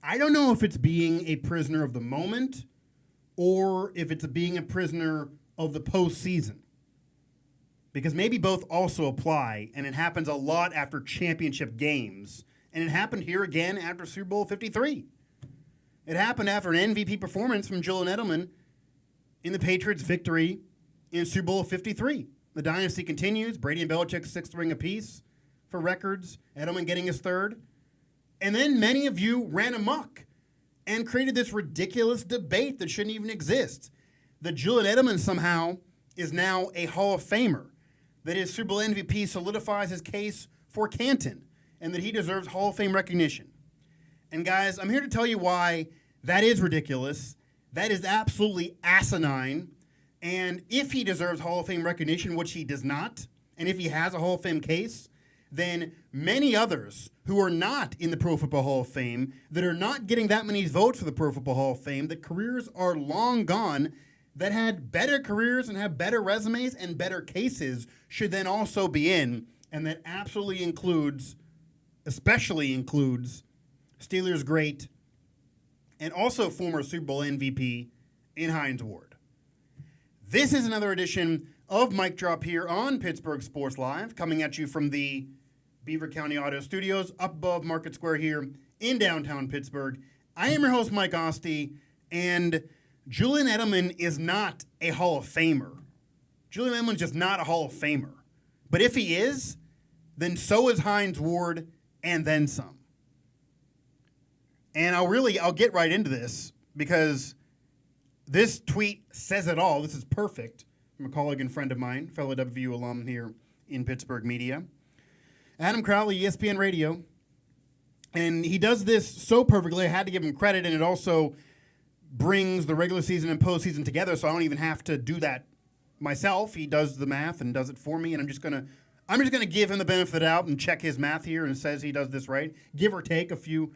I don't know if it's being a prisoner of the moment or if it's being a prisoner of the postseason. Because maybe both also apply, and it happens a lot after championship games. And it happened here again after Super Bowl 53. It happened after an MVP performance from Julian Edelman in the Patriots' victory in Super Bowl 53. The dynasty continues. Brady and Belichick's sixth ring apiece for records. Edelman getting his third. And then many of you ran amok and created this ridiculous debate that shouldn't even exist. That Julian Edelman somehow is now a Hall of Famer. That his Super Bowl MVP solidifies his case for Canton. And that he deserves Hall of Fame recognition. And guys, I'm here to tell you why that is ridiculous. That is absolutely asinine. And if he deserves Hall of Fame recognition, which he does not, and if he has a Hall of Fame case, then many others who are not in the Pro Football Hall of Fame, that are not getting that many votes for the Pro Football Hall of Fame, that careers are long gone, that had better careers and have better resumes and better cases, should then also be in. And that absolutely includes, especially includes, Steelers great and also former Super Bowl MVP in Hines Ward. This is another edition of Mic Drop here on Pittsburgh Sports Live, coming at you from the Beaver County Auto Studios up above Market Square here in downtown Pittsburgh. I am your host, Mike Oste, and Julian Edelman is not a Hall of Famer. Julian Edelman is just not a Hall of Famer. But if he is, then so is Hines Ward, and then some. And I'll get right into this because this tweet says it all. This is perfect from a colleague and friend of mine, fellow WVU alum here in Pittsburgh media. Adam Crowley, ESPN Radio. And he does this so perfectly, I had to give him credit, and it also brings the regular season and postseason together, so I don't even have to do that myself. He does the math and does it for me, and I'm just gonna give him the benefit of the doubt and check his math here, and it says he does this right, give or take a few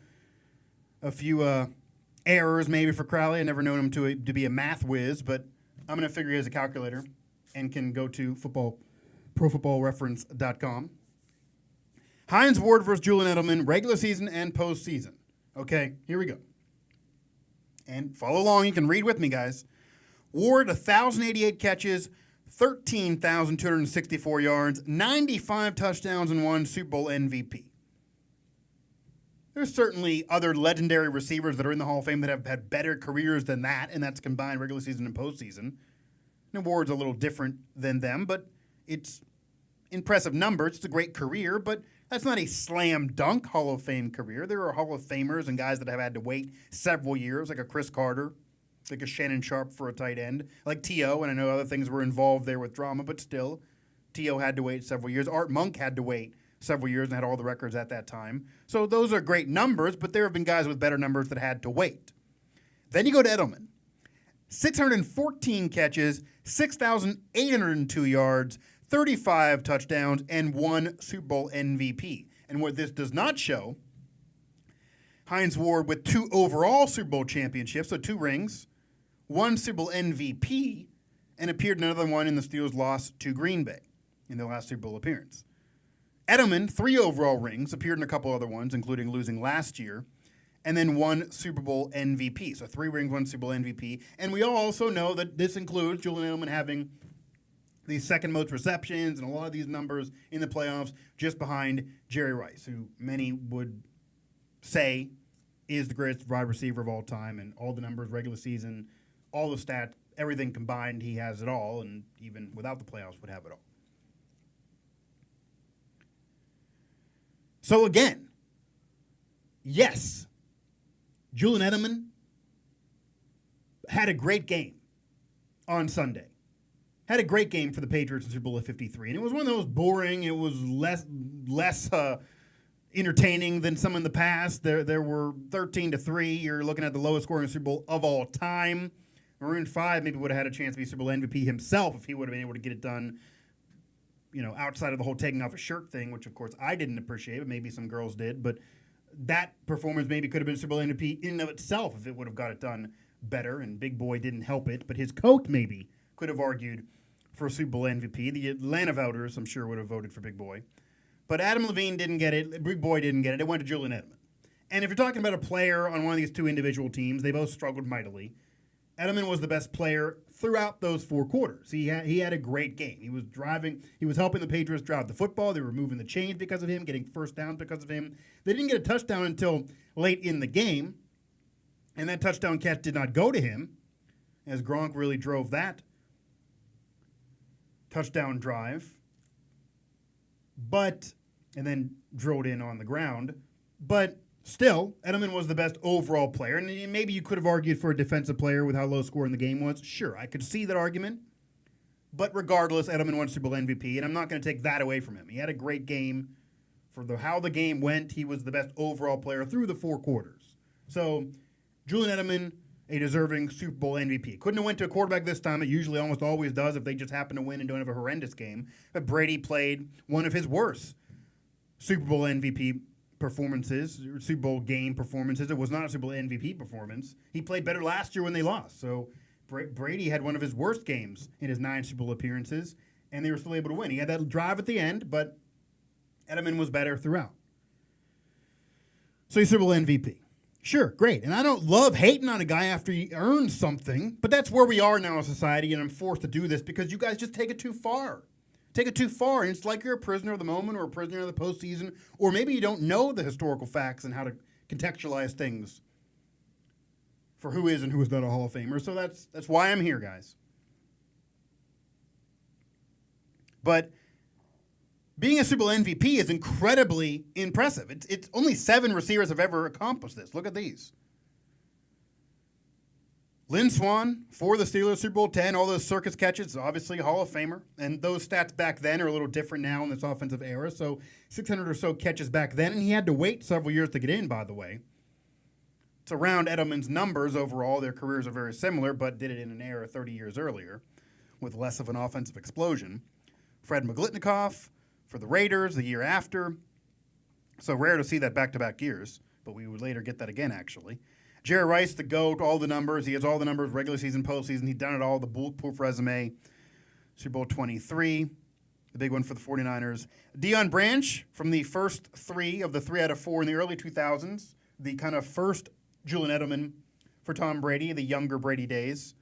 errors maybe for Crowley. I never known him to be a math whiz, but I'm going to figure he has a calculator and can go to profootballreference.com. Hines Ward versus Julian Edelman, regular season and postseason. Okay, here we go. And follow along. You can read with me, guys. Ward, 1,088 catches, 13,264 yards, 95 touchdowns, and one Super Bowl MVP. There's certainly other legendary receivers that are in the Hall of Fame that have had better careers than that, and that's combined regular season and postseason. And Ward's a little different than them, but it's impressive numbers. It's a great career, but that's not a slam dunk Hall of Fame career. There are Hall of Famers and guys that have had to wait several years, like a Chris Carter, like a Shannon Sharp for a tight end, like T.O., and I know other things were involved there with drama, but still, T.O. had to wait several years. Art Monk had to wait several years and had all the records at that time. So those are great numbers, but there have been guys with better numbers that had to wait. Then you go to Edelman. 614 catches, 6,802 yards, 35 touchdowns, and one Super Bowl MVP. And what this does not show, Hines Ward with 2 overall Super Bowl championships, so 2 rings, 1 Super Bowl MVP, and appeared in another one in the Steelers' loss to Green Bay in their last Super Bowl appearance. Edelman, 3 overall rings, appeared in a couple other ones, including losing last year, and then 1 Super Bowl MVP. So 3 rings, 1 Super Bowl MVP. And we all also know that this includes Julian Edelman having the second most receptions and a lot of these numbers in the playoffs just behind Jerry Rice, who many would say is the greatest wide receiver of all time, and all the numbers, regular season, all the stats, everything combined, he has it all, and even without the playoffs would have it all. So again, yes, Julian Edelman had a great game on Sunday. Had a great game for the Patriots in Super Bowl 53. And it was one of those boring, it was less entertaining than some in the past. There were 13-3. You're looking at the lowest scoring Super Bowl of all time. Maroon 5 maybe would have had a chance to be Super Bowl MVP himself if he would have been able to get it done, outside of the whole taking off a shirt thing, which, of course, I didn't appreciate, but maybe some girls did. But that performance maybe could have been Super Bowl MVP in and of itself if it would have got it done better, and Big Boy didn't help it. But his coach maybe could have argued for Super Bowl MVP. The Atlanta voters, I'm sure, would have voted for Big Boy. But Adam Levine didn't get it. Big Boy didn't get it. It went to Julian Edelman. And if you're talking about a player on one of these two individual teams, they both struggled mightily. Edelman was the best player throughout those 4 quarters. He had a great game. He was helping the Patriots drive the football. They were moving the chains because of him, getting first downs because of him. They didn't get a touchdown until late in the game, and that touchdown catch did not go to him, as Gronk really drove that touchdown drive, and then drilled in on the ground. But still, Edelman was the best overall player, and maybe you could have argued for a defensive player with how low scoring the game was. Sure, I could see that argument. But regardless, Edelman won Super Bowl MVP, and I'm not going to take that away from him. He had a great game. For how the game went, he was the best overall player through the 4 quarters. So, Julian Edelman, a deserving Super Bowl MVP. Couldn't have went to a quarterback this time. It usually almost always does if they just happen to win and don't have a horrendous game. But Brady played one of his worst Super Bowl MVP performances, Super Bowl game performances. It was not a Super Bowl MVP performance. He played better last year when they lost. So Brady had one of his worst games in his 9 Super Bowl appearances, and they were still able to win. He had that drive at the end, but Edelman was better throughout. So he's Super Bowl MVP. Sure, great. And I don't love hating on a guy after he earns something, but that's where we are now in society, and I'm forced to do this because you guys just take it too far. Take it too far, and it's like you're a prisoner of the moment or a prisoner of the postseason, or maybe you don't know the historical facts and how to contextualize things for who is and who is not a Hall of Famer. So that's why I'm here, guys. But being a Super Bowl MVP is incredibly impressive. It's only 7 receivers have ever accomplished this. Look at these. Lynn Swann for the Steelers, Super Bowl 10, all those circus catches, obviously a Hall of Famer. And those stats back then are a little different now in this offensive era. So 600 or so catches back then, and he had to wait several years to get in, by the way. It's around Edelman's numbers overall. Their careers are very similar, but did it in an era 30 years earlier with less of an offensive explosion. Fred McGlitnikoff for the Raiders the year after. So rare to see that back-to-back years, but we would later get that again, actually. Jerry Rice, the GOAT, all the numbers. He has all the numbers, regular season, postseason. He's done it all, the bulletproof resume. Super Bowl 23, the big one for the 49ers. Deion Branch from the first 3 of the 3 out of 4 in the early 2000s, the kind of first Julian Edelman for Tom Brady, the younger Brady days.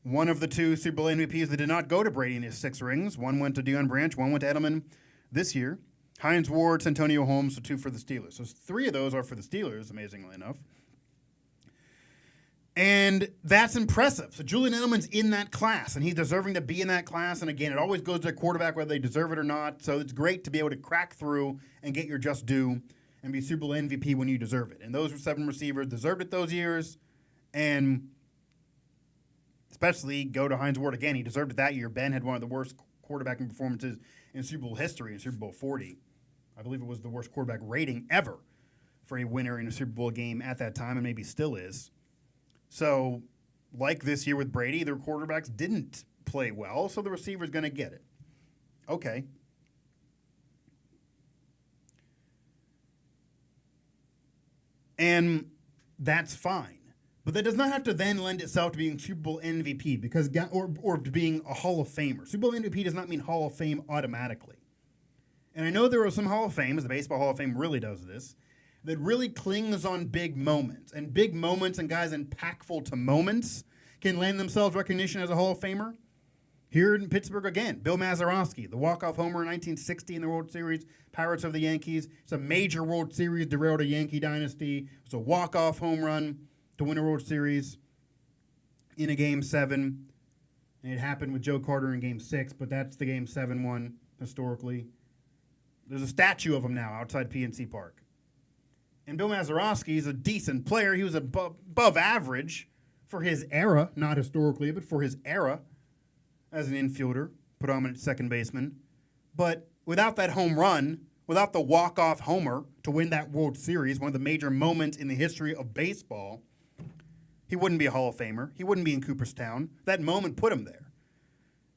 One of the 2 Super Bowl MVPs that did not go to Brady in his 6 rings. One went to Deion Branch, one went to Edelman this year. Hines Ward, Santonio Holmes, so 2 for the Steelers. So 3 of those are for the Steelers, amazingly enough. And that's impressive. So Julian Edelman's in that class, and he's deserving to be in that class. And again, it always goes to a quarterback whether they deserve it or not. So it's great to be able to crack through and get your just due and be Super Bowl MVP when you deserve it. And those 7 receivers deserved it those years. And especially go to Hines Ward again. He deserved it that year. Ben had one of the worst quarterbacking performances in Super Bowl history in Super Bowl 40. I believe it was the worst quarterback rating ever for a winner in a Super Bowl game at that time, and maybe still is. So, like this year with Brady, their quarterbacks didn't play well, so the receiver's going to get it. Okay. And that's fine. But that does not have to then lend itself to being Super Bowl MVP or to being a Hall of Famer. Super Bowl MVP does not mean Hall of Fame automatically. And I know there are some Hall of Fames, the Baseball Hall of Fame really does this, that really clings on big moments. And big moments and guys impactful to moments can lend themselves recognition as a Hall of Famer. Here in Pittsburgh again, Bill Mazeroski, the walk-off homer in 1960 in the World Series, Pirates of the Yankees. It's a major World Series, derailed a Yankee dynasty. It's a walk-off home run to win a World Series in a Game 7. And it happened with Joe Carter in Game 6, but that's the Game 7 one historically. There's a statue of him now outside PNC Park. And Bill Mazeroski is a decent player. He was above average for his era, not historically, but for his era as an infielder, predominant second baseman. But without that home run, without the walk-off homer to win that World Series, one of the major moments in the history of baseball, he wouldn't be a Hall of Famer. He wouldn't be in Cooperstown. That moment put him there.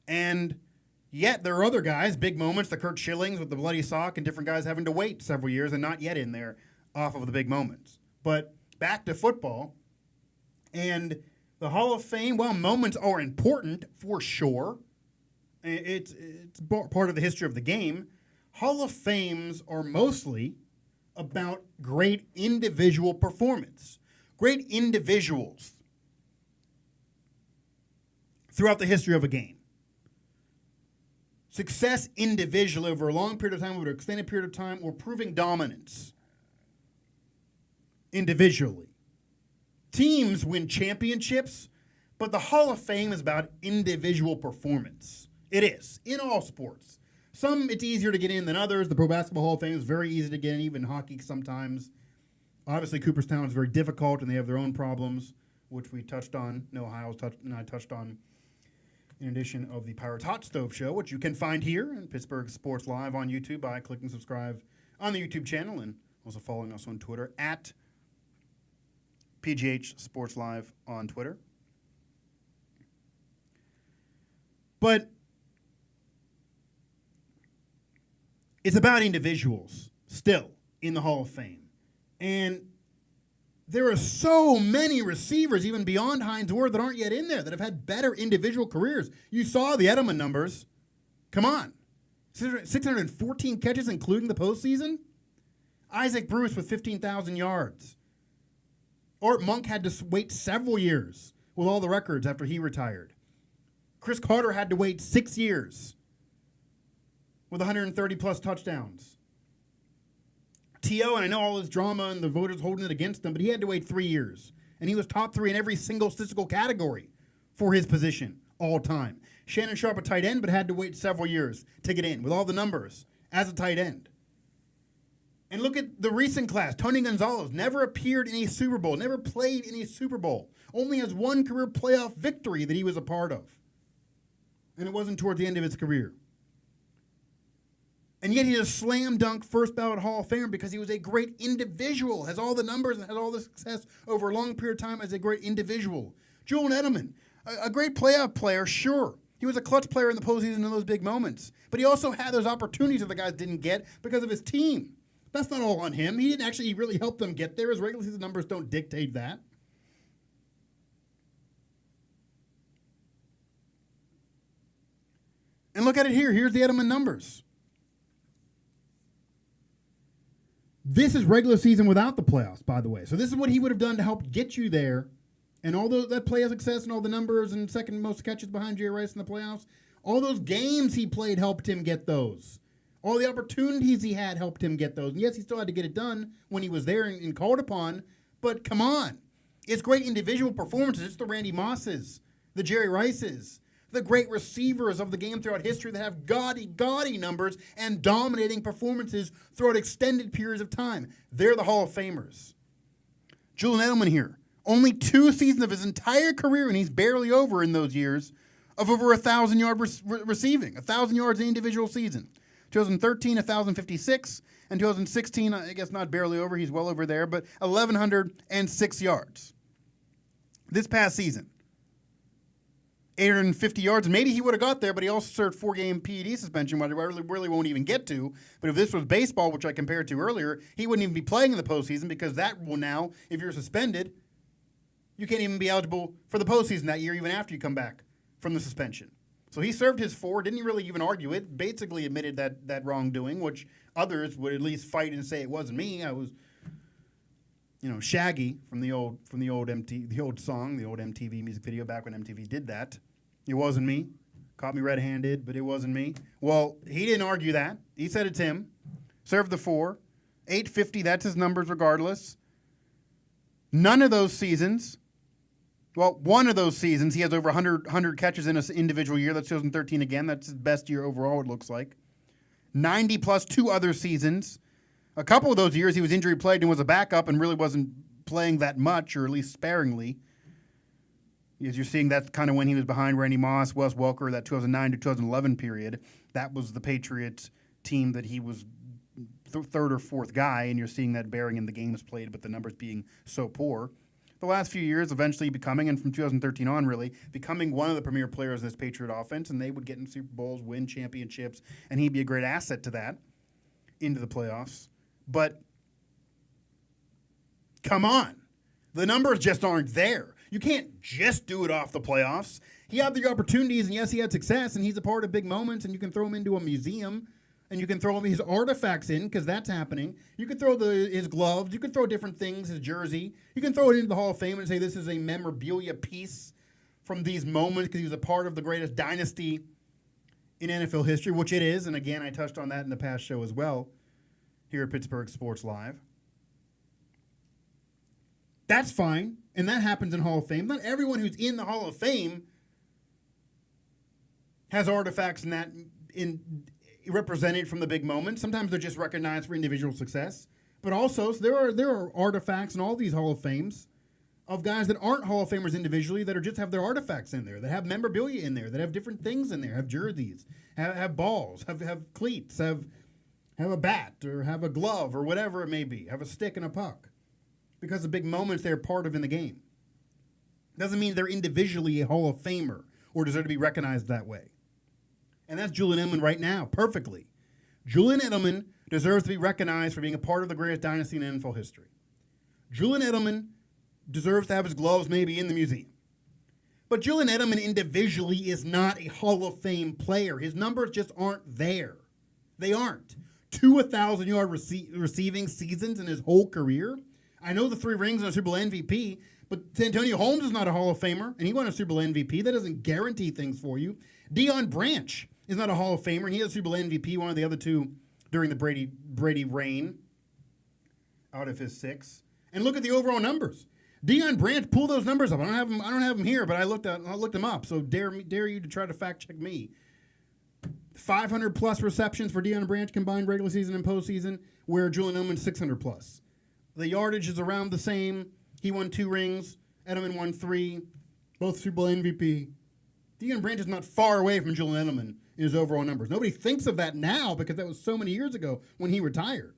And yet there are other guys, big moments, the Curt Schillings with the bloody sock and different guys having to wait several years and not yet in there off of the big moments. But back to football. And the Hall of Fame, well, moments are important for sure. It's part of the history of the game. Hall of Fames are mostly about great individual performance. Great individuals throughout the history of a game. Success individually over a long period of time, over an extended period of time, or proving dominance individually. Teams win championships, but the Hall of Fame is about individual performance. It is, in all sports. Some, it's easier to get in than others. The Pro Basketball Hall of Fame is very easy to get in, even hockey sometimes. Obviously, Cooperstown is very difficult, and they have their own problems, which we touched on. Noah Hiles and I touched on, in addition of the Pirates Hot Stove Show, which you can find here in Pittsburgh Sports Live on YouTube by clicking subscribe on the YouTube channel and also following us on Twitter at PGH Sports Live on Twitter. But it's about individuals still in the Hall of Fame. And there are so many receivers, even beyond Hines Ward, that aren't yet in there, that have had better individual careers. You saw the Edelman numbers. Come on. 614 catches, including the postseason. Isaac Bruce with 15,000 yards. Art Monk had to wait several years with all the records after he retired. Chris Carter had to wait 6 years with 130-plus touchdowns. T.O., and I know all his drama and the voters holding it against him, but he had to wait 3 years. And he was top 3 in every single statistical category for his position all time. Shannon Sharp, a tight end, but had to wait several years to get in with all the numbers as a tight end. And look at the recent class. Tony Gonzalez never appeared in a Super Bowl, never played in a Super Bowl. Only has one career playoff victory that he was a part of. And it wasn't towards the end of his career. And yet he's a slam dunk first ballot Hall of Famer because he was a great individual, has all the numbers and has all the success over a long period of time as a great individual. Julian Edelman, a great playoff player, sure. He was a clutch player in the postseason in those big moments. But he also had those opportunities that the guys didn't get because of his team. That's not all on him. He didn't actually really help them get there. His regular season numbers don't dictate that. And look at it here. Here's the Edelman numbers. This is regular season without the playoffs, by the way. So this is what he would have done to help get you there. And all that playoff success and all the numbers and second most catches behind Jerry Rice in the playoffs, all those games he played helped him get those. All the opportunities he had helped him get those. And yes, he still had to get it done when he was there and called upon. But come on. It's great individual performances. It's the Randy Mosses, the Jerry Rices, the great receivers of the game throughout history that have gaudy numbers and dominating performances throughout extended periods of time. They're the Hall of Famers. Julian Edelman here. Only 2 seasons of his entire career, and he's barely over in those years, of over 1,000-yard receiving. 1,000 yards in individual season. 2013, 1,056. And 2016, I guess not barely over, he's well over there, but 1,106 yards. This past season, 850 yards. Maybe he would have got there, but he also served 4-game PED suspension, which I really won't even get to. But if this was baseball, which I compared to earlier, he wouldn't even be playing in the postseason because that will now, if you're suspended, you can't even be eligible for the postseason that year, even after you come back from the suspension. So he served his 4, didn't really even argue it, basically admitted that wrongdoing, which others would at least fight and say it wasn't me. I was, Shaggy from the old song, the old MTV music video back when MTV did that. It wasn't me. Caught me red-handed, but it wasn't me. Well, he didn't argue that. He said it's him. Served the 4. 850, that's his numbers regardless. None of those seasons, well, one of those seasons, he has over 100 catches in an individual year. That's 2013 again. That's his best year overall, it looks like. 90 plus 2 other seasons. A couple of those years he was injury-plagued and was a backup and really wasn't playing that much, or at least sparingly. As you're seeing, that's kind of when he was behind Randy Moss, Wes Welker, that 2009 to 2011 period. That was the Patriots team that he was third or fourth guy, and you're seeing that bearing in the games played, but the numbers being so poor. The last few years, eventually becoming, and from 2013 on really, becoming one of the premier players in this Patriot offense, and they would get in Super Bowls, win championships, and he'd be a great asset to that into the playoffs. But come on. The numbers just aren't there. You can't just do it off the playoffs. He had the opportunities, and yes, he had success, and he's a part of big moments, and you can throw him into a museum and you can throw his artifacts in because that's happening. You can throw his gloves. You can throw different things, his jersey. You can throw it into the Hall of Fame and say this is a memorabilia piece from these moments because he was a part of the greatest dynasty in NFL history, which it is. And again, I touched on that in the past show as well here at Pittsburgh Sports Live. That's fine, and that happens in Hall of Fame. Not everyone who's in the Hall of Fame has artifacts represented from the big moments. Sometimes they're just recognized for individual success. But also, so there are artifacts in all these Hall of Fames of guys that aren't Hall of Famers individually that are just have their artifacts in there, that have memorabilia in there, that have different things in there, have jerseys, have balls, have cleats, have a bat, or have a glove, or whatever it may be, have a stick and a puck. Because the big moments they're part of in the game. Doesn't mean they're individually a Hall of Famer or deserve to be recognized that way. And that's Julian Edelman right now, perfectly. Julian Edelman deserves to be recognized for being a part of the greatest dynasty in NFL history. Julian Edelman deserves to have his gloves maybe in the museum. But Julian Edelman individually is not a Hall of Fame player. His numbers just aren't there. They aren't. 2 1,000-yard receiving seasons in his whole career. I know the 3 rings and a Super Bowl MVP, but Santonio Holmes is not a Hall of Famer, and he won a Super Bowl MVP. That doesn't guarantee things for you. Deion Branch is not a Hall of Famer, and he has a Super Bowl MVP, one of the other 2 during the Brady reign out of his 6. And look at the overall numbers. Deion Branch, pull those numbers up. I don't have them here, but I looked them up. So dare you to try to fact check me. 500 plus receptions for Deion Branch combined regular season and postseason, where Julian Edelman 600 plus. The yardage is around the same. He won 2 rings. Edelman won 3. Both Super Bowl MVP. Deion Branch is not far away from Julian Edelman in his overall numbers. Nobody thinks of that now because that was so many years ago when he retired.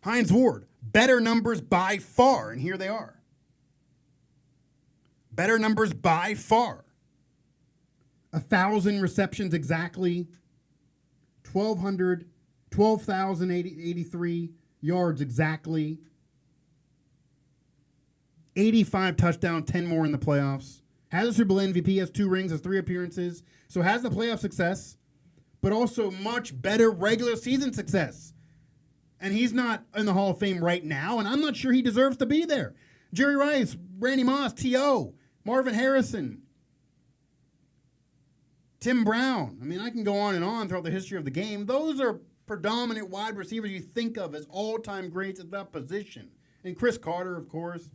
Hines Ward, better numbers by far, and here they are. Better numbers by far. 1,000 receptions exactly. 12,083 yards exactly. 85 touchdowns, 10 more in the playoffs. Has a Super Bowl MVP, has 2 rings, has 3 appearances. So has the playoff success, but also much better regular season success. And he's not in the Hall of Fame right now, and I'm not sure he deserves to be there. Jerry Rice, Randy Moss, T.O., Marvin Harrison, Tim Brown. I mean, I can go on and on throughout the history of the game. Those are predominant wide receivers you think of as all-time greats at that position. And Chris Carter, of course.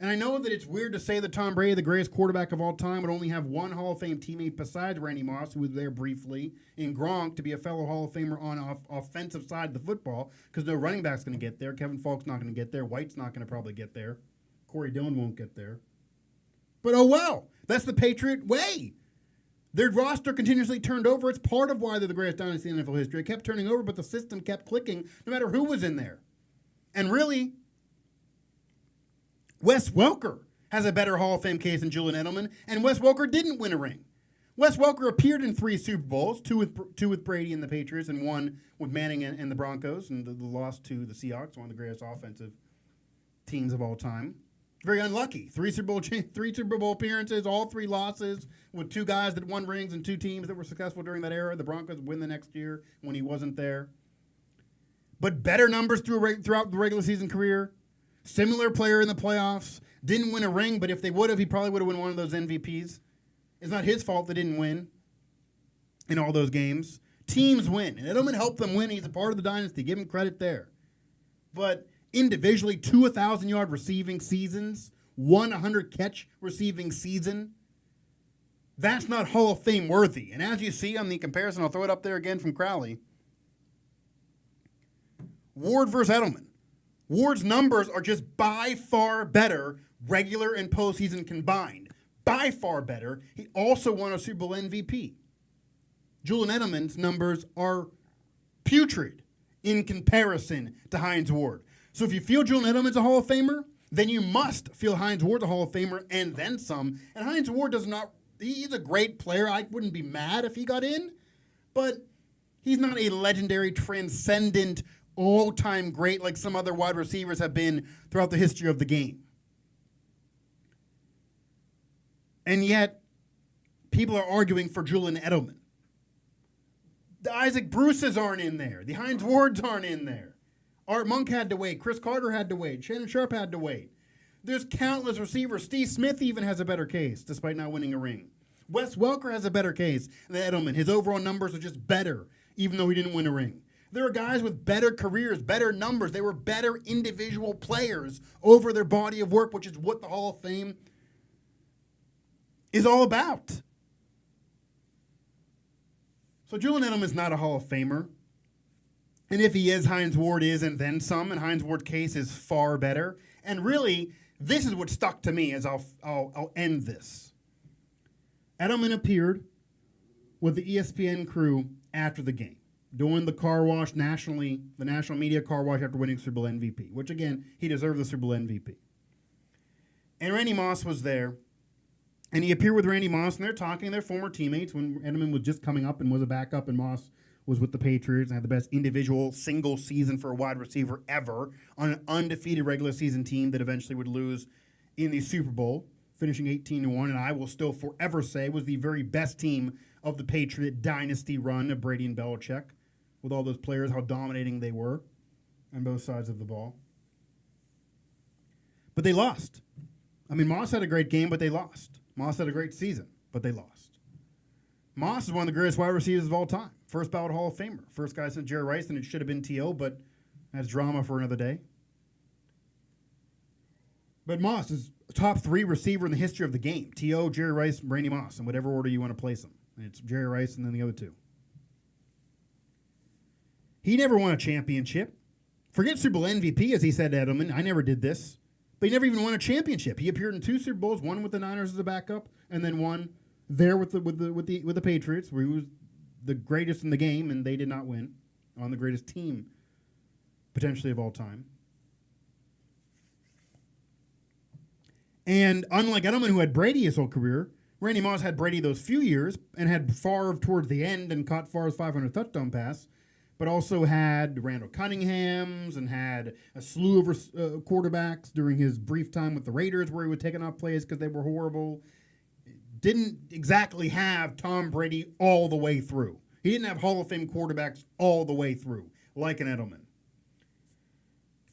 And I know that it's weird to say that Tom Brady, the greatest quarterback of all time, would only have 1 Hall of Fame teammate besides Randy Moss, who was there briefly, in Gronk to be a fellow Hall of Famer on offensive side of the football, because no running back's going to get there. Kevin Falk's not going to get there. White's not going to probably get there. Corey Dillon won't get there. But oh well, that's the Patriot way. Their roster continuously turned over. It's part of why they're the greatest dynasty in NFL history. It kept turning over, but the system kept clicking no matter who was in there. And really, Wes Welker has a better Hall of Fame case than Julian Edelman, and Wes Welker didn't win a ring. Wes Welker appeared in 3 Super Bowls, two with Brady and the Patriots, and 1 with Manning and the Broncos, and the loss to the Seahawks, one of the greatest offensive teams of all time. Very unlucky. 3 Super Bowl appearances, all 3 losses, with 2 guys that won rings and 2 teams that were successful during that era. The Broncos win the next year when he wasn't there. But better numbers throughout the regular season career. Similar player in the playoffs. Didn't win a ring, but if they would have, he probably would have won one of those MVPs. It's not his fault they didn't win in all those games. Teams win, and Edelman helped them win. He's a part of the dynasty. Give him credit there. But individually, 2 1,000-yard receiving seasons, 1 100-catch receiving season, that's not Hall of Fame worthy. And as you see on the comparison, I'll throw it up there again from Crowley, Ward versus Edelman. Ward's numbers are just by far better, regular and postseason combined. By far better. He also won a Super Bowl MVP. Julian Edelman's numbers are putrid in comparison to Hines Ward. So if you feel Julian Edelman's a Hall of Famer, then you must feel Hines Ward's a Hall of Famer and then some. And Hines Ward he's a great player. I wouldn't be mad if he got in, but he's not a legendary, transcendent, all-time great like some other wide receivers have been throughout the history of the game. And yet, people are arguing for Julian Edelman. The Isaac Bruces aren't in there. The Hines Wards aren't in there. Art Monk had to wait. Chris Carter had to wait. Shannon Sharp had to wait. There's countless receivers. Steve Smith even has a better case, despite not winning a ring. Wes Welker has a better case than Edelman. His overall numbers are just better, even though he didn't win a ring. There are guys with better careers, better numbers. They were better individual players over their body of work, which is what the Hall of Fame is all about. So Julian Edelman's not a Hall of Famer. And if he is, Hines Ward is, and then some, and Hines Ward's case is far better. And really, this is what stuck to me as I'll end this. Edelman appeared with the ESPN crew after the game, doing the car wash nationally, the national media car wash after winning Super Bowl MVP, which again, he deserved the Super Bowl MVP. And Randy Moss was there, and he appeared with Randy Moss, and they're talking, they're former teammates when Edelman was just coming up and was a backup, and Moss was with the Patriots and had the best individual single season for a wide receiver ever on an undefeated regular season team that eventually would lose in the Super Bowl, finishing 18-1, and I will still forever say was the very best team of the Patriot dynasty run of Brady and Belichick, with all those players, how dominating they were on both sides of the ball. But they lost. I mean, Moss had a great game, but they lost. Moss had a great season, but they lost. Moss is one of the greatest wide receivers of all time. First ballot Hall of Famer. First guy since Jerry Rice, and it should have been T.O., but that's drama for another day. But Moss is top 3 receiver in the history of the game. T.O., Jerry Rice, Randy Moss, in whatever order you want to place them. And it's Jerry Rice and then the other two. He never won a championship. Forget Super Bowl MVP, as he said to Edelman. I never did this. But he never even won a championship. He appeared in 2 Super Bowls, one with the Niners as a backup, and then one there with the Patriots, where he was the greatest in the game, and they did not win on the greatest team potentially of all time. And unlike Edelman, who had Brady his whole career, Randy Moss had Brady those few years and had Favre towards the end and caught Favre's 500 touchdown pass, but also had Randall Cunningham's and had a slew of quarterbacks during his brief time with the Raiders where he would take off plays because they were horrible. Didn't exactly have Tom Brady all the way through. He didn't have Hall of Fame quarterbacks all the way through, like an Edelman.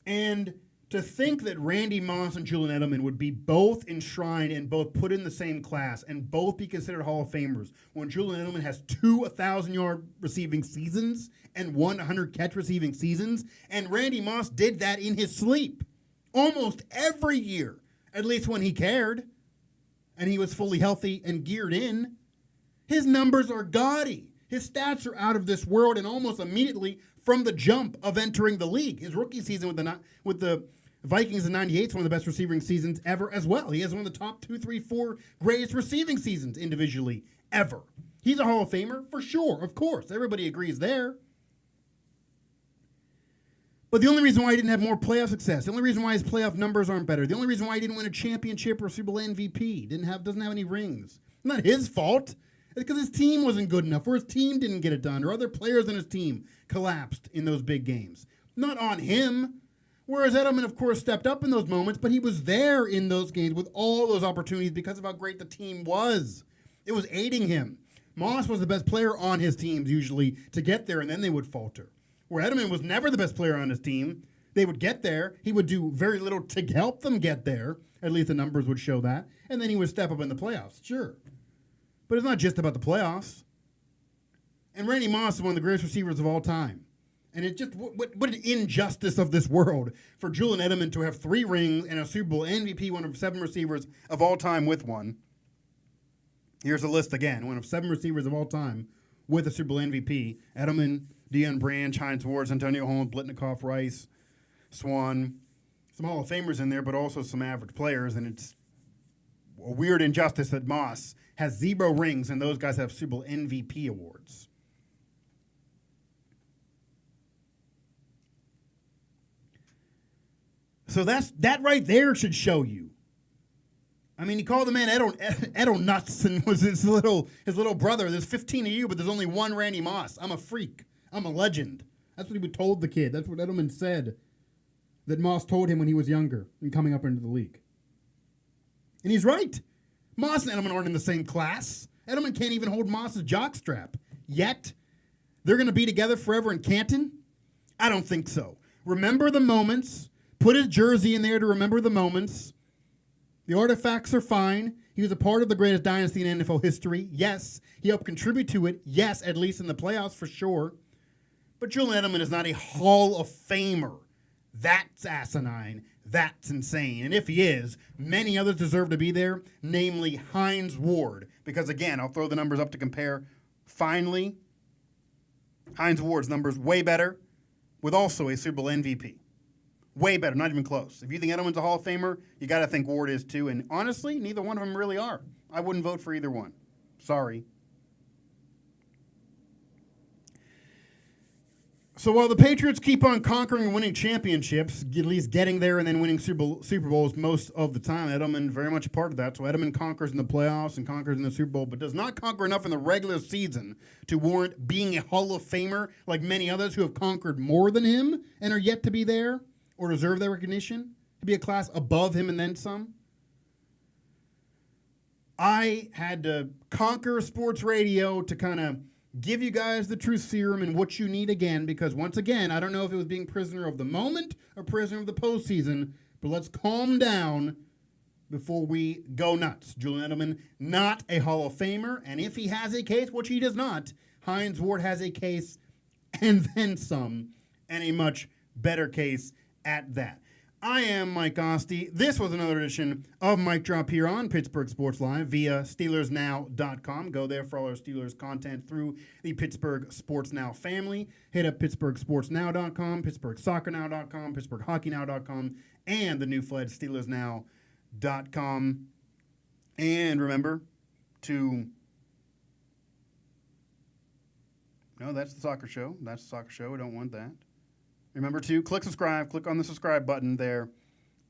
And to think that Randy Moss and Julian Edelman would be both enshrined and both put in the same class and both be considered Hall of Famers when Julian Edelman has 2 1,000-yard receiving seasons and 100-catch receiving seasons, and Randy Moss did that in his sleep almost every year, at least when he cared, and he was fully healthy and geared in. His numbers are gaudy. His stats are out of this world, and almost immediately from the jump of entering the league. His rookie season with the Vikings in '98 is one of the best receiving seasons ever as well. He has one of the top 2, 3, 4 greatest receiving seasons individually ever. He's a Hall of Famer for sure, of course. Everybody agrees there. But the only reason why he didn't have more playoff success, the only reason why his playoff numbers aren't better, the only reason why he didn't win a championship or Super Bowl MVP, doesn't have any rings, not his fault. It's because his team wasn't good enough, or his team didn't get it done, or other players on his team collapsed in those big games. Not on him. Whereas Edelman, of course, stepped up in those moments, but he was there in those games with all those opportunities because of how great the team was. It was aiding him. Moss was the best player on his teams usually to get there, and then they would falter. Where Edelman was never the best player on his team. They would get there. He would do very little to help them get there. At least the numbers would show that. And then he would step up in the playoffs, sure. But it's not just about the playoffs. And Randy Moss is one of the greatest receivers of all time. And it's just, what an injustice of this world for Julian Edelman to have 3 rings and a Super Bowl MVP, one of 7 receivers of all time with one. Here's a list again. One of 7 receivers of all time with a Super Bowl MVP. Edelman, Deion Branch, Hines Ward, Antonio Holmes, Blitnikoff, Rice, Swan. Some Hall of Famers in there, but also some average players. And it's a weird injustice that Moss has 0 rings and those guys have Super Bowl MVP awards. So that right there should show you. I mean, he called the man Edo Nuts and was his little brother. There's 15 of you, but there's only one Randy Moss. I'm a freak. I'm a legend. That's what he told the kid. That's what Edelman said that Moss told him when he was younger and coming up into the league. And he's right. Moss and Edelman aren't in the same class. Edelman can't even hold Moss's jockstrap yet. they're going to be together forever in Canton? I don't think so. Remember the moments. Put his jersey in there to remember the moments. The artifacts are fine. He was a part of the greatest dynasty in NFL history. Yes. He helped contribute to it. Yes, at least in the playoffs for sure. But Julian Edelman is not a Hall of Famer. That's asinine. That's insane. And if he is, many others deserve to be there, namely Hines Ward. Because again, I'll throw the numbers up to compare. Finally, Hines Ward's numbers way better with also a Super Bowl MVP. Way better, not even close. If you think Edelman's a Hall of Famer, you got to think Ward is too. And honestly, neither one of them really are. I wouldn't vote for either one. Sorry. So while the Patriots keep on conquering and winning championships, at least getting there and then winning Super Bowls most of the time, Edelman very much a part of that. So Edelman conquers in the playoffs and conquers in the Super Bowl, but does not conquer enough in the regular season to warrant being a Hall of Famer like many others who have conquered more than him and are yet to be there or deserve that recognition, to be a class above him and then some. I had to conquer sports radio to kind of give you guys the truth serum and what you need again, because once again, I don't know if it was being prisoner of the moment or prisoner of the postseason, but let's calm down before we go nuts. Julian Edelman, not a Hall of Famer, and if he has a case, which he does not, Hines Ward has a case and then some, and a much better case at that. I am Mike Osti. This was another edition of Mic Drop here on Pittsburgh Sports Live via SteelersNow.com. Go there for all our Steelers content through the Pittsburgh Sports Now family. Hit up PittsburghSportsNow.com, PittsburghSoccerNow.com, PittsburghHockeyNow.com, and the new fledged SteelersNow.com. And remember to... No, that's the soccer show. That's the soccer show. We don't want that. Remember to click subscribe, click on the subscribe button there,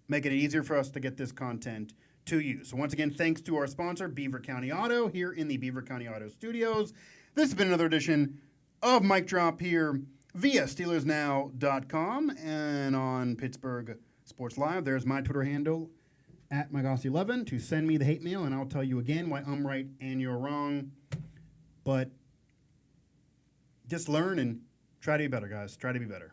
making it easier for us to get this content to you. So once again, thanks to our sponsor, Beaver County Auto, here in the Beaver County Auto Studios. This has been another edition of Mic Drop here via SteelersNow.com and on Pittsburgh Sports Live. There's my Twitter handle, at MikeOssie11, to send me the hate mail, and I'll tell you again why I'm right and you're wrong. But just learn and try to be better, guys. Try to be better.